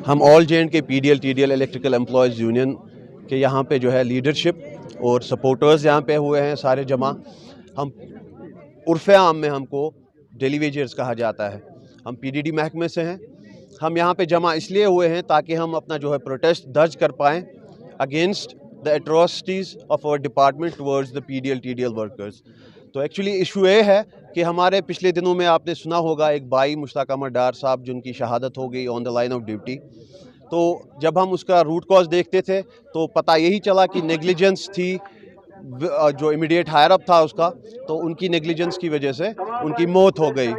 ہم آل JNK PDL TDL electrical employees union کے یہاں پہ جو ہے لیڈرشپ اور سپورٹرز یہاں پہ ہوئے ہیں سارے جمع. ہم عرف عام میں ہم کو ڈیلی ویجرز کہا جاتا ہے. ہم PDD محکمے سے ہیں. ہم یہاں پہ جمع اس لیے ہوئے ہیں تاکہ ہم اپنا جو ہے پروٹیسٹ درج کر پائیں against the atrocities of our department towards the PDL TDL workers. تو ایکچولی ایشو یہ ہے کہ ہمارے پچھلے دنوں میں آپ نے سنا ہوگا ایک بھائی مشتاق احمد ڈار صاحب جن کی شہادت ہو گئی آن دا لائن آف ڈیوٹی. تو جب ہم اس کا روٹ کاز دیکھتے تھے تو پتہ یہی چلا کہ نیگلیجنس تھی جو امیڈیٹ ہائر اپ تھا اس کا, تو ان کی نیگلیجنس کی وجہ سے ان کی موت ہو گئی.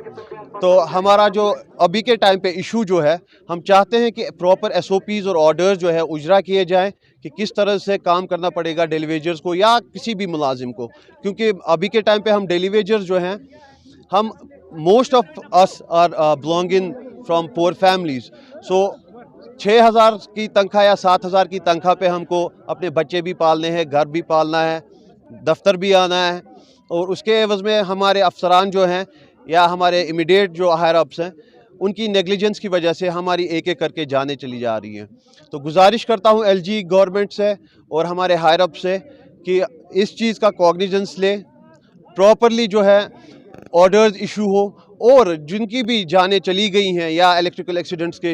تو ہمارا جو ابھی کے ٹائم پہ ایشو جو ہے, ہم چاہتے ہیں کہ پراپر SOPs اور آرڈرز جو ہے اجرا کیے جائیں کہ کس طرح سے کام کرنا پڑے گا ڈیلی ویجرز کو یا کسی بھی ملازم کو, کیونکہ ابھی کے ٹائم پہ ہم ڈیلی ویجرز جو ہیں ہم most of us are belonging from poor families. So 6,000 کی تنخواہ یا 7,000 کی تنخواہ پہ ہم کو اپنے بچے بھی پالنے ہیں, گھر بھی پالنا ہے, دفتر بھی آنا ہے, اور اس کے عوض میں ہمارے افسران جو ہیں یا ہمارے امیڈیٹ جو ہائر اپس ہیں ان کی نیگلیجنس کی وجہ سے ہماری ایک ایک کر کے جانیں چلی جا رہی ہیں. تو گزارش کرتا ہوں LG گورنمنٹ سے اور ہمارے ہائر اپ سے کہ اس چیز کا کوگنیجنس لے, پراپرلی جو ہے آرڈرز ایشو ہو, اور جن کی بھی جانیں چلی گئی ہیں یا الیکٹریکل ایکسیڈنٹس کے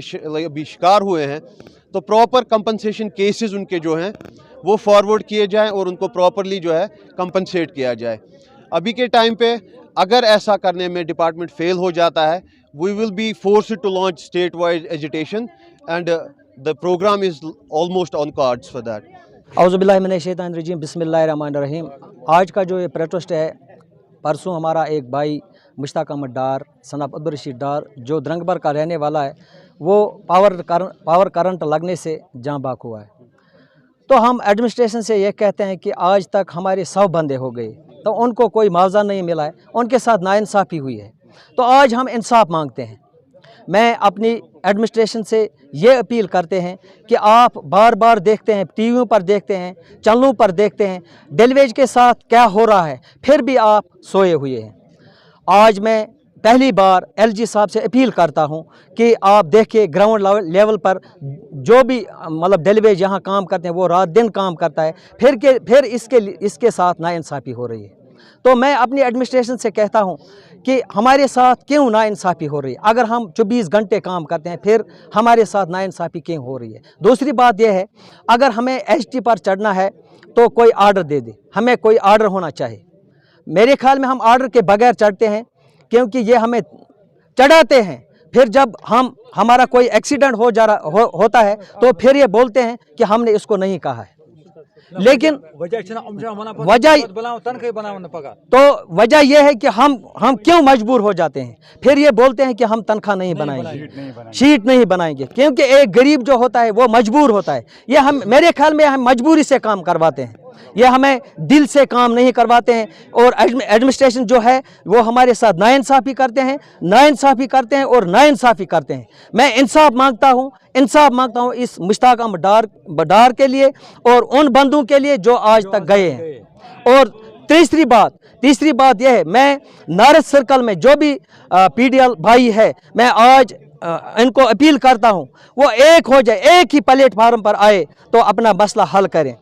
بھی شکار ہوئے ہیں تو پراپر کمپنسیشن کیسز ان کے جو ہیں وہ فارورڈ کیے جائیں اور ان کو پراپرلی جو ہے کمپنسیٹ کیا جائے. ابھی کے ٹائم پہ اگر ایسا کرنے میں ڈپارٹمنٹ فیل ہو جاتا ہے, we will be forced to launch state-wide agitation and the program is almost on cards for that. اعوذ باللہ من الشیطان الرجیم, بسم اللہ الرحمن الرحیم. آج کا جو یہ پروٹیسٹ ہے, پرسوں ہمارا ایک بھائی مشتاق احمد ڈار سن آف عبدالرشید ڈار جو درنگبر کا رہنے والا ہے, وہ پاور کرنٹ لگنے سے جاں باک ہوا ہے. تو ہم ایڈمنسٹریشن سے یہ کہتے ہیں کہ آج تک ہمارے 100 بندے ہو گئے تو ان کو کوئی معاوضہ نہیں ملا ہے, ان کے ساتھ ناانصافی ہوئی ہے. تو آج ہم انصاف مانگتے ہیں. میں اپنی ایڈمنسٹریشن سے یہ اپیل کرتے ہیں کہ آپ بار بار دیکھتے ہیں, ٹی ویوں پر دیکھتے ہیں, چینلوں پر دیکھتے ہیں ڈیلیویج کے ساتھ کیا ہو رہا ہے, پھر بھی آپ سوئے ہوئے ہیں. آج میں پہلی بار LG صاحب سے اپیل کرتا ہوں کہ آپ دیکھیں گراؤنڈ لیول پر جو بھی مطلب ڈیلیویج یہاں کام کرتے ہیں وہ رات دن کام کرتا ہے, پھر اس کے ساتھ ناانصافی ہو رہی ہے. تو میں اپنی ایڈمنسٹریشن سے کہتا ہوں کہ ہمارے ساتھ کیوں ناانصافی ہو رہی ہے؟ اگر ہم 24 گھنٹے کام کرتے ہیں پھر ہمارے ساتھ ناانصافی کیوں ہو رہی ہے؟ دوسری بات یہ ہے, اگر ہمیں HT پر چڑھنا ہے تو کوئی آرڈر دے دے, ہمیں کوئی آرڈر ہونا چاہیے. میرے خیال میں ہم آرڈر کے بغیر چڑھتے ہیں کیونکہ یہ ہمیں چڑھاتے ہیں, پھر جب ہمارا کوئی ایکسیڈنٹ ہوتا ہے تو پھر یہ بولتے ہیں کہ ہم نے اس کو نہیں کہا ہے. لیکن تو وجہ یہ ہے کہ ہم کیوں مجبور ہو جاتے ہیں؟ پھر یہ بولتے ہیں کہ ہم تنخواہ نہیں بنائیں گے، شیٹ نہیں بنائیں گے، کیونکہ ایک غریب جو ہوتا ہے وہ مجبور ہوتا ہے۔ یہ میرے خیال میں ہم مجبوری سے کام کرواتے ہیں، یہ ہمیں دل سے کام نہیں کرواتے ہیں، اور ایڈمنسٹریشن جو ہے وہ ہمارے ساتھ ناانصافی کرتے ہیں اور ناانصافی کرتے ہیں۔ میں انصاف مانگتا ہوں اس مشتاق احمد ڈار کے لیے اور ان بندوں کے لیے جو آج تک گئے ہیں۔ اور تیسری بات یہ ہے، میں نارتھ سرکل میں جو بھی پی ڈی ایل بھائی ہے، میں آج ان کو اپیل کرتا ہوں وہ ایک ہو جائے، ایک ہی پلیٹ فارم پر آئے تو اپنا مسئلہ حل کریں۔